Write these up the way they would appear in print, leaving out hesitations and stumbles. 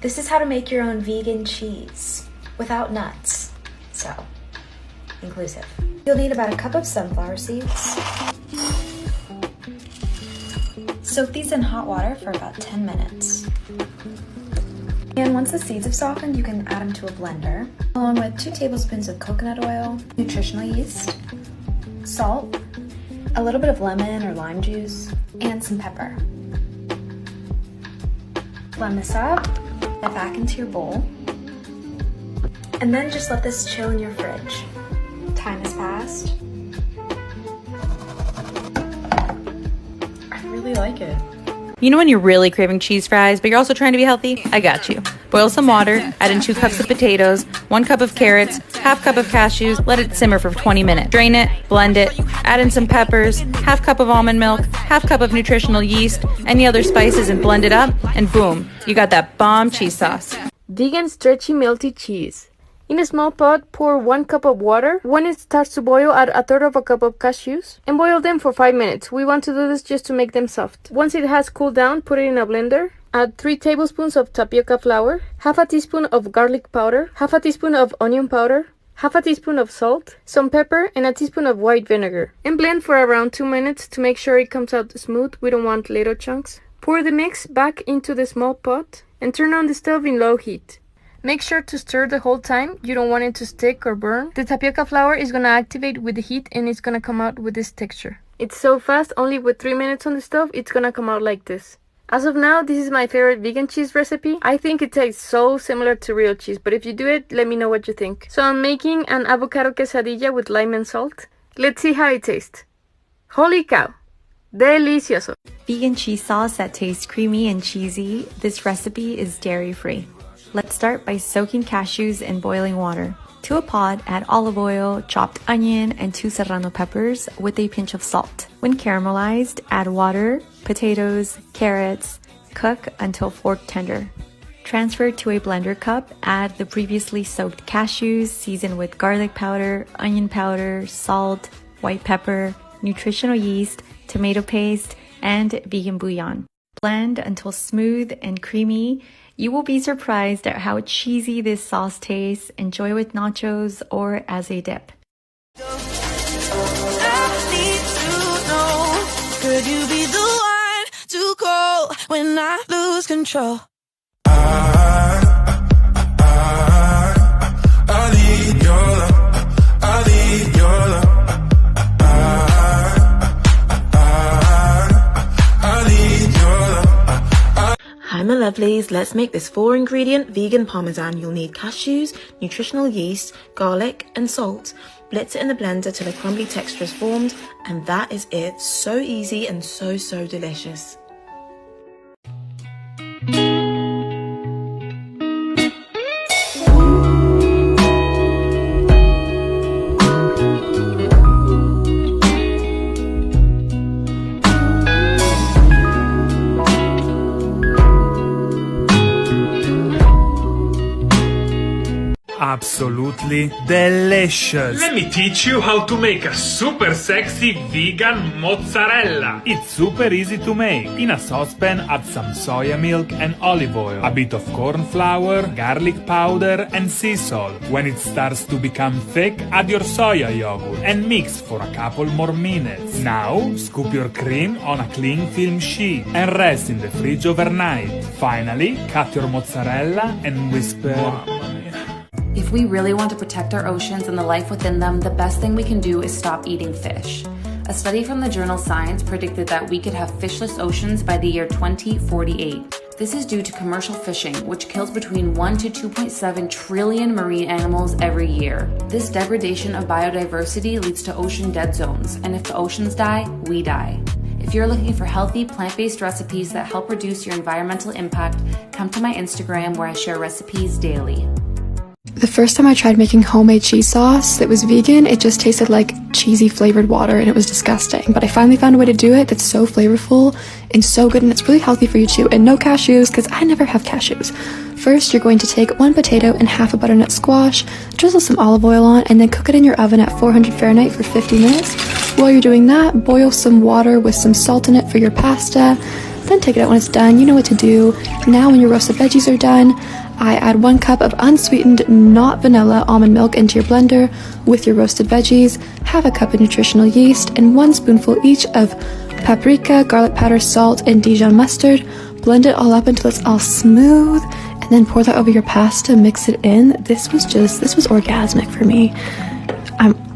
This is how to make your own vegan cheese without nuts, so inclusive. You'll need about a cup of sunflower seeds. Soak these in hot water for about 10 minutes. And once the seeds have softened, you can add them to a blender, along with 2 tablespoons of coconut oil, nutritional yeast, salt, a little bit of lemon or lime juice, and some pepper. Blend this up, add back into your bowl, and then just let this chill in your fridge. Time has passed. I really like it. You know when you're really craving cheese fries, but you're also trying to be healthy? I got you. Boil some water, add in 2 cups of potatoes, 1 cup of carrots, half cup of cashews, let it simmer for 20 minutes. Drain it, blend it, add in some peppers, half cup of almond milk, half cup of nutritional yeast, any other spices, and blend it up, and boom, you got that bomb cheese sauce. Vegan stretchy melty cheese. In a small pot, pour 1 cup of water. When it starts to boil, add 1/3 of a cup of cashews and boil them for 5 minutes. We want to do this just to make them soft. Once it has cooled down, put it in a blender. Add 3 tablespoons of tapioca flour, half a teaspoon of garlic powder, half a teaspoon of onion powder, half a teaspoon of salt, some pepper, and a teaspoon of white vinegar. And blend for around 2 minutes to make sure it comes out smooth. We don't want little chunks. Pour the mix back into the small pot and turn on the stove in low heat. Make sure to stir the whole time. You don't want it to stick or burn. The tapioca flour is going to activate with the heat and it's going to come out with this texture. It's so fast, only with 3 minutes on the stove, it's going to come out like this. As of now, this is my favorite vegan cheese recipe. I think it tastes so similar to real cheese, but if you do it, let me know what you think. So I'm making an avocado quesadilla with lime and salt. Let's see how it tastes. Holy cow! Delicioso! Vegan cheese sauce that tastes creamy and cheesy. This recipe is dairy-free. Let's start by soaking cashews in boiling water. To a pot, add olive oil, chopped onion, and 2 serrano peppers with a pinch of salt. When caramelized, add water, potatoes, carrots, cook until fork tender. Transfer to a blender cup, add the previously soaked cashews, season with garlic powder, onion powder, salt, white pepper, nutritional yeast, tomato paste, and vegan bouillon. Blend until smooth and creamy. You will be surprised at how cheesy this sauce tastes. Enjoy with nachos or as a dip. I need to know, could you be the one to call when I lose control? I need your love. I need your love. Hi my lovelies, let's make this 4-ingredient vegan parmesan. You'll need cashews, nutritional yeast, garlic and salt. Blitz it in the blender till a crumbly texture is formed, and that is it. So easy and so delicious. Absolutely delicious. Let me teach you how to make a super sexy vegan mozzarella. It's super easy to make. In a saucepan, add some soya milk and olive oil, a bit of corn flour, garlic powder, and sea salt. When it starts to become thick, add your soya yogurt and mix for a couple more minutes. Now, scoop your cream on a cling film sheet and rest in the fridge overnight. Finally, cut your mozzarella and whisper. If we really want to protect our oceans and the life within them, the best thing we can do is stop eating fish. A study from the journal Science predicted that we could have fishless oceans by the year 2048. This is due to commercial fishing, which kills between 1 to 2.7 trillion marine animals every year. This degradation of biodiversity leads to ocean dead zones, and if the oceans die, we die. If you're looking for healthy, plant-based recipes that help reduce your environmental impact, come to my Instagram where I share recipes daily. The first time I tried making homemade cheese sauce that was vegan, it just tasted like cheesy flavored water and it was disgusting. But I finally found a way to do it that's so flavorful and so good, and it's really healthy for you too. And no cashews, because I never have cashews. First, you're going to take 1 potato and half a butternut squash, drizzle some olive oil on, and then cook it in your oven at 400 Fahrenheit for 50 minutes. While you're doing that, boil some water with some salt in it for your pasta. then take it out when it's done. You know what to do. Now when your roasted veggies are done, I add 1 cup of unsweetened, not vanilla, almond milk into your blender with your roasted veggies, half a cup of nutritional yeast, and 1 spoonful each of paprika, garlic powder, salt, and Dijon mustard. Blend it all up until it's all smooth, and then pour that over your pasta, mix it in. This was orgasmic for me.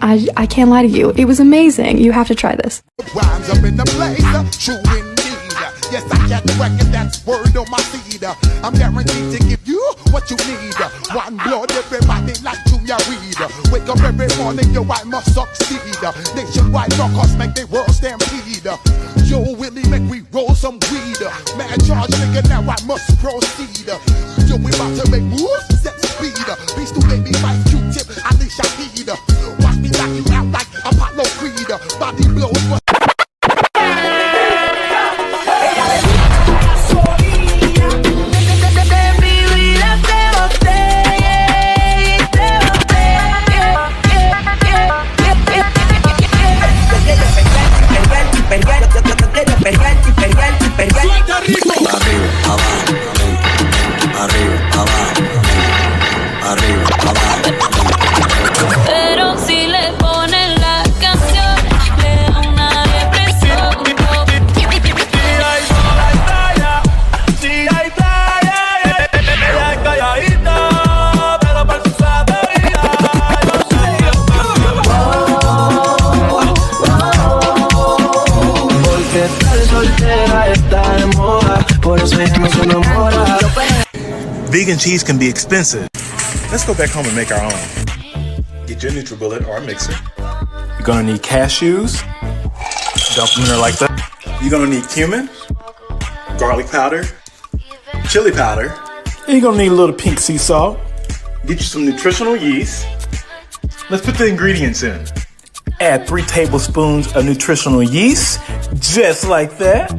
I can't lie to you. It was amazing. You have to try this. Yes, I can't reckon that's word on my seed. I'm guaranteed to give you what you need. One blood, everybody like Junior Reed. Wake up every morning, yo, I must succeed. Nationwide knockouts make the world stampede. Yo, Willie, make we roll some weed. Man, charge nigga, now I must proceed. Yo, we about to make moves, set speed. Beast to baby, fight Q-tip, I leash I need. Watch me knock you out like Apollo Creed. Body blows, but Pero si le ponen la canción, le da una depresión. Si hay playa, ella es calladita, pero para su sabiduría, porque estar soltera está de moda, por eso ella no se enamora. Vegan cheese can be expensive. Let's go back home and make our own. Get your NutriBullet or a mixer. You're gonna need cashews. Dump them in there like that. You're gonna need cumin, garlic powder, chili powder, and you're gonna need a little pink sea salt. Get you some nutritional yeast. Let's put the ingredients in. Add 3 tablespoons of nutritional yeast, just like that.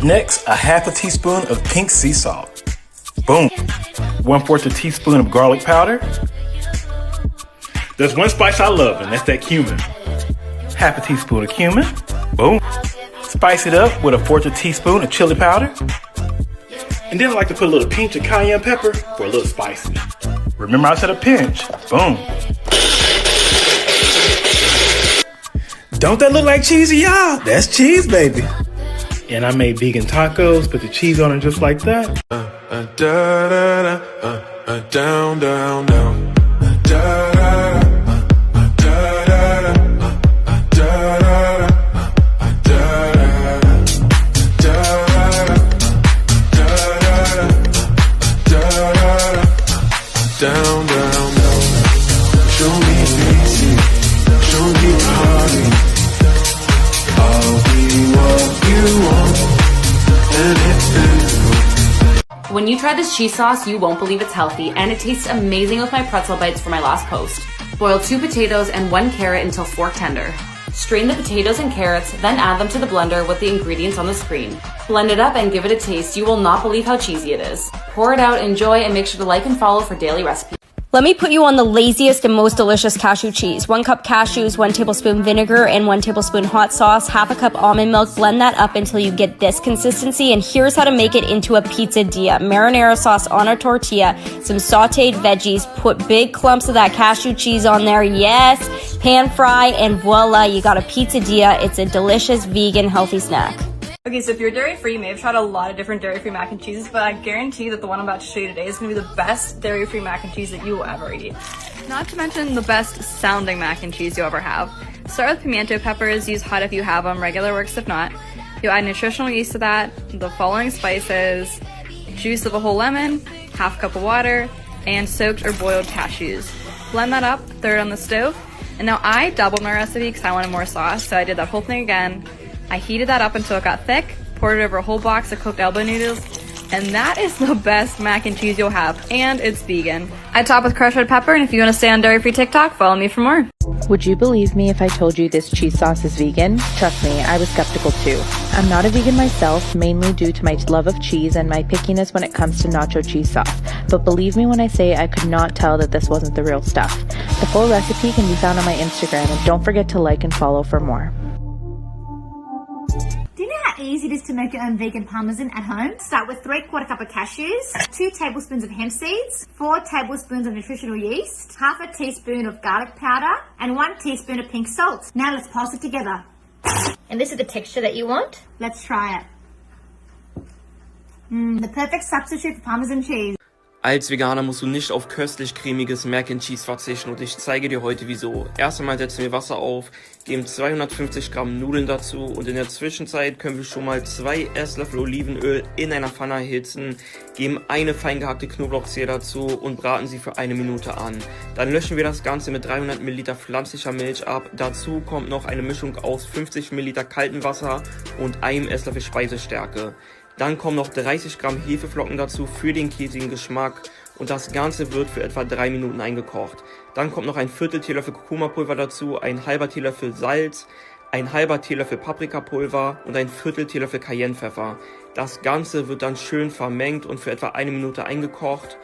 Next, a half a teaspoon of pink sea salt. Boom. 1/4 teaspoon of garlic powder. There's one spice I love, and that's that cumin. Half a teaspoon of cumin. Boom. Spice it up with 1/4 teaspoon of chili powder. And then I like to put a little pinch of cayenne pepper for a little spicy. Remember I said a pinch. Boom. Don't that look like cheesy, y'all? That's cheese, baby. And I made vegan tacos, put the cheese on it just like that. Down, down, down. Down, down, down. Show me easy. Show me hardly. I'll be what you want, and it's physical. When you try this cheese sauce, you won't believe it's healthy, and it tastes amazing with my pretzel bites for my last post. Boil 2 potatoes and 1 carrot until fork tender. Strain the potatoes and carrots, then add them to the blender with the ingredients on the screen. Blend it up and give it a taste. You will not believe how cheesy it is. Pour it out, enjoy, and make sure to like and follow for daily recipes. Let me put you on the laziest and most delicious cashew cheese. 1 cup cashews, 1 tablespoon vinegar, and 1 tablespoon hot sauce, half a cup almond milk. Blend that up until you get this consistency, and here's how to make it into a pizzadilla. Marinara sauce on a tortilla, some sauteed veggies, put big clumps of that cashew cheese on there, yes, pan fry, and voila, you got a pizzadilla. It's a delicious, vegan, healthy snack. Okay, so if you're dairy-free, you may have tried a lot of different dairy-free mac and cheeses, but I guarantee that the one I'm about to show you today is going to be the best dairy-free mac and cheese that you will ever eat. Not to mention the best sounding mac and cheese you'll ever have. Start with pimiento peppers, use hot if you have them, regular works if not. You'll add nutritional yeast to that, the following spices, juice of a whole lemon, half cup of water, and soaked or boiled cashews. Blend that up, throw it on the stove, and now I doubled my recipe because I wanted more sauce, so I did that whole thing again. I heated that up until it got thick, poured it over a whole box of cooked elbow noodles, and that is the best mac and cheese you'll have, and it's vegan. I top with crushed red pepper, and if you want to stay on dairy-free TikTok, follow me for more. Would you believe me if I told you this cheese sauce is vegan? Trust me, I was skeptical too. I'm not a vegan myself, mainly due to my love of cheese and my pickiness when it comes to nacho cheese sauce. But believe me when I say I could not tell that this wasn't the real stuff. The full recipe can be found on my Instagram, and don't forget to like and follow for more. Do you know how easy it is to make your own vegan parmesan at home. Start with 3/4 cup of cashews, 2 tablespoons of hemp seeds, 4 tablespoons of nutritional yeast, half a teaspoon of garlic powder, and 1 teaspoon of pink salt. Now let's pulse it together. And this is the texture that you want. Let's try it. The perfect substitute for Parmesan cheese. Als Veganer musst du nicht auf köstlich cremiges Mac and Cheese verzichten und ich zeige dir heute wieso. Erst einmal setzen wir Wasser auf, geben 250 Gramm Nudeln dazu und in der Zwischenzeit können wir schon mal 2 Esslöffel Olivenöl in einer Pfanne erhitzen, geben eine fein gehackte Knoblauchzehe dazu und braten sie für 1 Minute an. Dann löschen wir das Ganze mit 300 Milliliter pflanzlicher Milch ab. Dazu kommt noch eine Mischung aus 50 Milliliter kaltem Wasser und einem Esslöffel Speisestärke. Dann kommen noch 30 Gramm Hefeflocken dazu für den käsigen Geschmack und das Ganze wird für etwa 3 Minuten eingekocht. Dann kommt noch ein Viertel Teelöffel Kurkuma-Pulver dazu, ein halber Teelöffel Salz, ein halber Teelöffel Paprikapulver und ein Viertel Teelöffel Cayennepfeffer. Das Ganze wird dann schön vermengt und für etwa 1 Minute eingekocht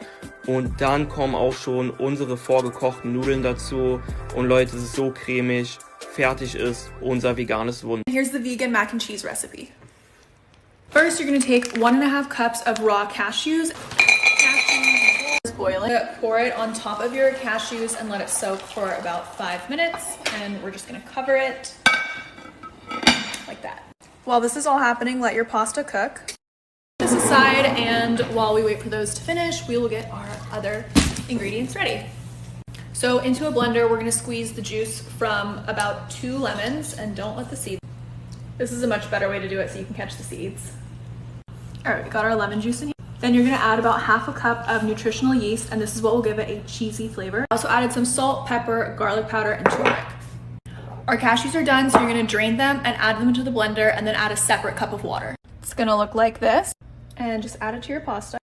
und dann kommen auch schon unsere vorgekochten Nudeln dazu und Leute, es ist so cremig, fertig ist unser veganes Wunder. Here's the vegan mac and cheese recipe. First, you're going to take 1.5 cups of raw cashews. Boil it. Pour it on top of your cashews and let it soak for about 5 minutes. And we're just going to cover it like that. While this is all happening, let your pasta cook. Put this aside, and while we wait for those to finish, we will get our other ingredients ready. So into a blender, we're going to squeeze the juice from about 2 lemons, and don't let the seeds. This is a much better way to do it so you can catch the seeds. All right, we got our lemon juice in here. Then you're gonna add about 1/2 cup of nutritional yeast, and this is what will give it a cheesy flavor. Also added some salt, pepper, garlic powder, and turmeric. Our cashews are done, so you're gonna drain them and add them into the blender and then add a separate cup of water. It's gonna look like this. And just add it to your pasta.